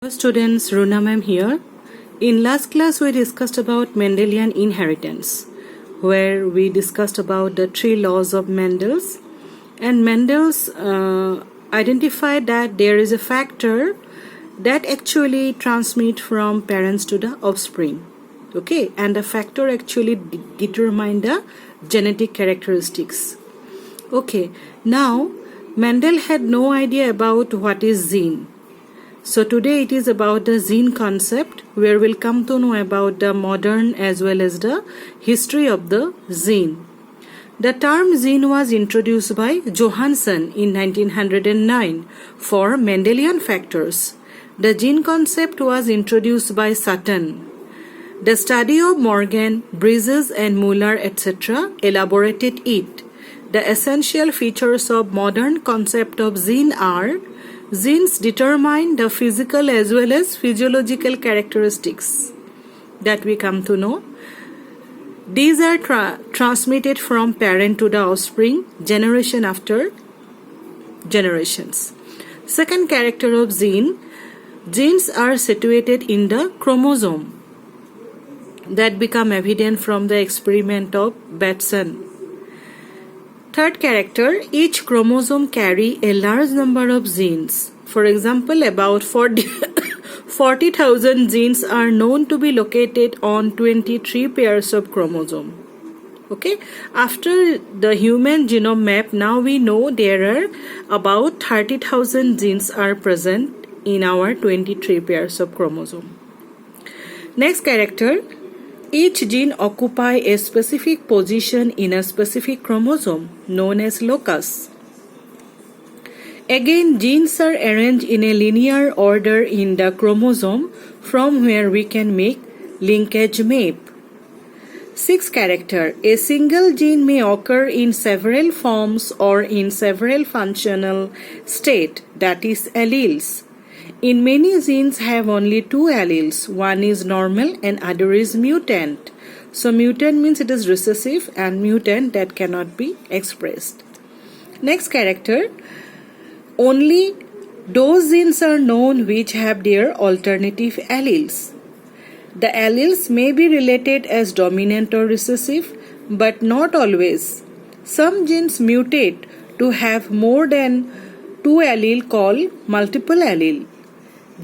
Hello students, Runa ma'am here. In last class we discussed about Mendelian inheritance, where we discussed about the three laws of Mendel's, and Mendel's identified that there is a factor that actually transmit from parents to the offspring. Okay, and the factor actually determine the genetic characteristics. Okay, now Mendel had no idea about what is gene. So today it is about the gene concept, where we'll come to know about the modern as well as the history of the gene. The term gene was introduced by Johansen in 1909 for Mendelian factors. The gene concept was introduced by Sutton. The study of Morgan, Bridges and Muller etc. elaborated it. The essential features of modern concept of gene are: genes determine the physical as well as physiological characteristics that we come to know. These are transmitted from parent to the offspring, generation after generations. Second character of gene: genes are situated in the chromosome. That become evident from the experiment of Batson. Third character: each chromosome carry a large number of genes. For example, about 40,000 genes are known to be located on 23 pairs of chromosome. Okay, after the human genome map, now we know there are about 30,000 genes are present in our 23 pairs of chromosome. Next character: each gene occupy a specific position in a specific chromosome known as locus. Again, genes are arranged in a linear order in the chromosome, from where we can make linkage map. Sixth character: a single gene may occur in several forms or in several functional states, that is alleles. In many genes have only two alleles. One is normal and other is mutant. So mutant means it is recessive, and mutant that cannot be expressed. Next character: only those genes are known which have their alternative alleles. The alleles may be related as dominant or recessive, but not always. Some genes mutate to have more than two alleles called multiple allele.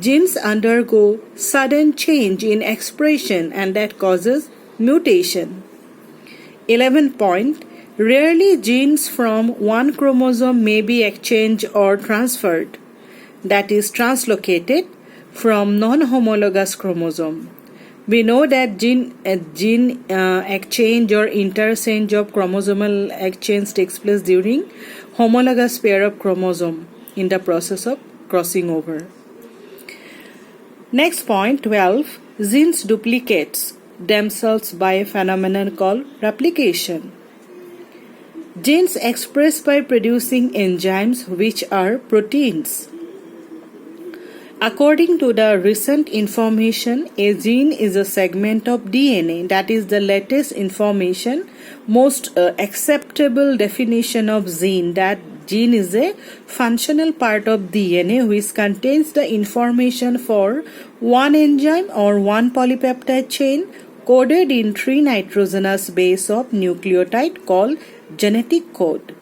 Genes undergo sudden change in expression, and that causes mutation. 11th point: rarely genes from one chromosome may be exchanged or transferred, that is translocated, from non-homologous chromosome. We know that gene exchange or interchange of chromosomal exchange takes place during homologous pair of chromosome in the process of crossing over. Next point, 12. Genes duplicates themselves by a phenomenon called replication. Genes express by producing enzymes which are proteins. According to the recent information, a gene is a segment of DNA. That is the latest information, most acceptable definition of gene, that gene is a functional part of DNA which contains the information for one enzyme or one polypeptide chain coded in 3 nitrogenous base of nucleotide called genetic code.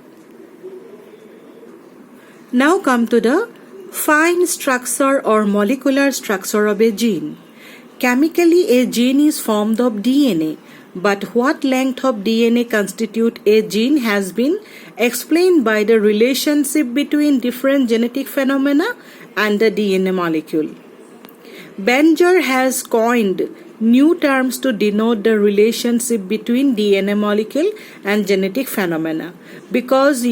Now come to the fine structure or molecular structure of a gene. Chemically, a gene is formed of DNA, but what length of DNA constitute a gene has been explained by the relationship between different genetic phenomena and the DNA molecule. Banger has coined new terms to denote the relationship between DNA molecule and genetic phenomena, because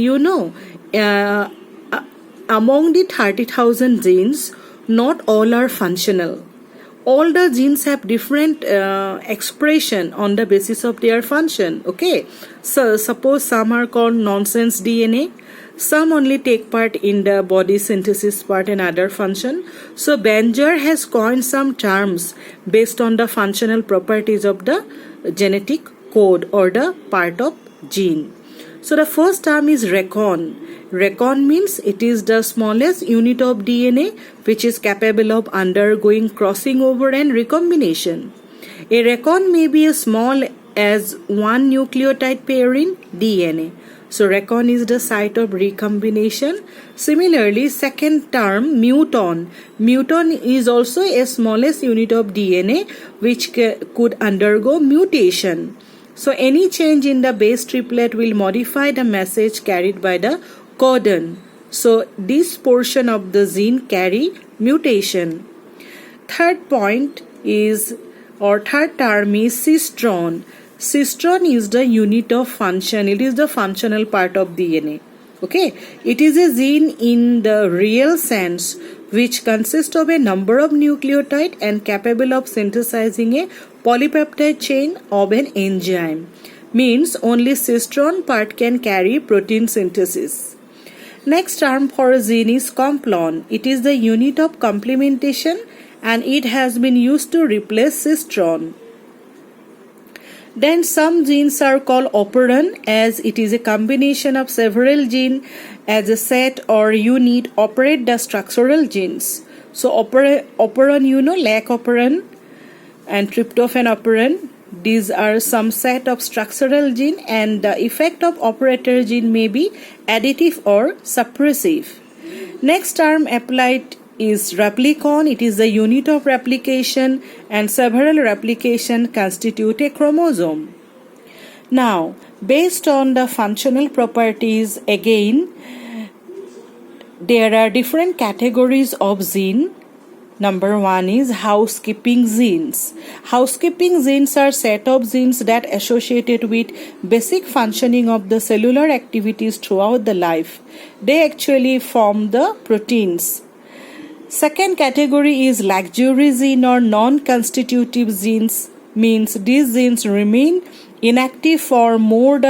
among the 30,000 genes, not all are functional. All the genes have different expression on the basis of their function. Okay, so suppose some are called nonsense DNA, some only take part in the body synthesis part and other function. So Banger has coined some terms based on the functional properties of the genetic code or the part of gene. So the first term is recon. Recon means it is the smallest unit of DNA which is capable of undergoing crossing over and recombination. A recon may be as small as one nucleotide pair in DNA. So recon is the site of recombination. Similarly, second term muton. Muton is also a smallest unit of DNA which could undergo mutation. So any change in the base triplet will modify the message carried by the codon. So this portion of the gene carry mutation. Third point is, or third term is cistron. Cistron is the unit of function. It is the functional part of DNA. Okay, it is a gene in the real sense which consists of a number of nucleotides and capable of synthesizing a polypeptide chain of an enzyme. Means only cistron part can carry protein synthesis. Next term for a gene is complon. It is the unit of complementation and it has been used to replace cistron. Then some genes are called operon as it is a combination of several genes as a set or unit operate the structural genes. So operon, you know, lac operon and tryptophan operon. These are some set of structural gene and the effect of operator gene may be additive or suppressive. Next term applied is replicon. It is the unit of replication and several replication constitute a chromosome. Now, based on the functional properties, again, there are different categories of gene. Number one is housekeeping genes. Housekeeping genes are set of genes that associated with basic functioning of the cellular activities throughout the life. They actually form the proteins. Second category is luxury gene or non-constitutive genes. Means these genes remain inactive for most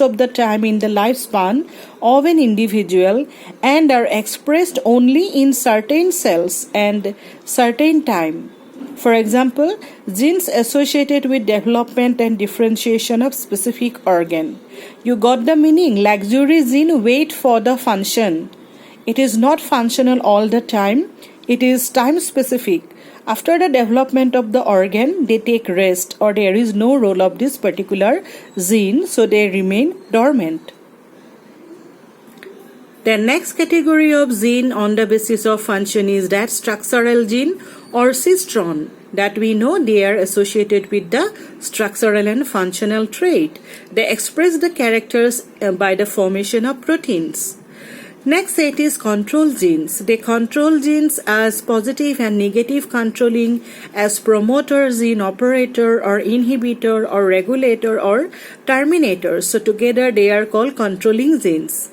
of the time in the lifespan of an individual and are expressed only in certain cells and certain time. For example, genes associated with development and differentiation of specific organ. You got the meaning? Luxury gene wait for the function. It is not functional all the time. It is time specific. After the development of the organ, they take rest or there is no role of this particular gene, so they remain dormant. The next category of gene on the basis of function is that structural gene or cistron that we know they are associated with the structural and functional trait. They express the characters by the formation of proteins. Next set is control genes. They control genes as positive and negative controlling as promoter, gene operator or inhibitor or regulator or terminator. So together they are called controlling genes.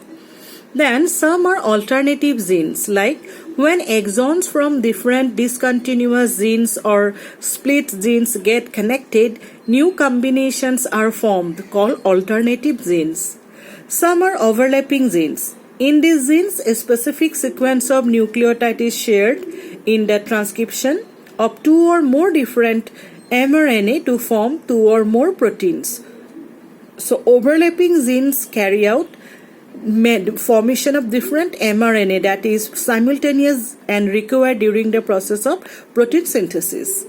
Then some are alternative genes like when exons from different discontinuous genes or split genes get connected, new combinations are formed called alternative genes. Some are overlapping genes. In these genes, a specific sequence of nucleotide is shared in the transcription of two or more different mRNA to form two or more proteins. So overlapping genes carry out formation of different mRNA that is simultaneous and required during the process of protein synthesis.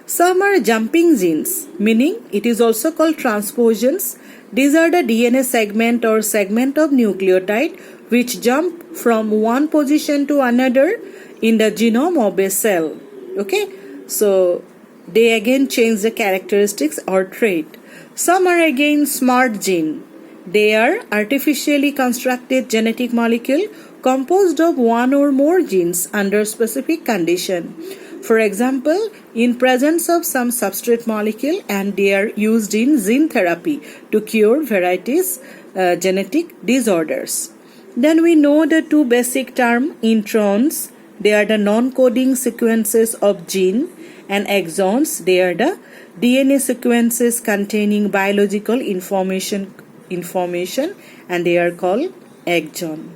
Some are jumping genes, meaning it is also called transposons. These are the DNA segment or segment of nucleotide which jump from one position to another in the genome of a cell. Okay, so they again change the characteristics or trait. Some are again smart gene. They are artificially constructed genetic molecule composed of one or more genes under specific condition. For example, in presence of some substrate molecule and they are used in gene therapy to cure various genetic disorders. Then we know the two basic terms, introns, they are the non-coding sequences of gene, and exons, they are the DNA sequences containing biological information and they are called exon.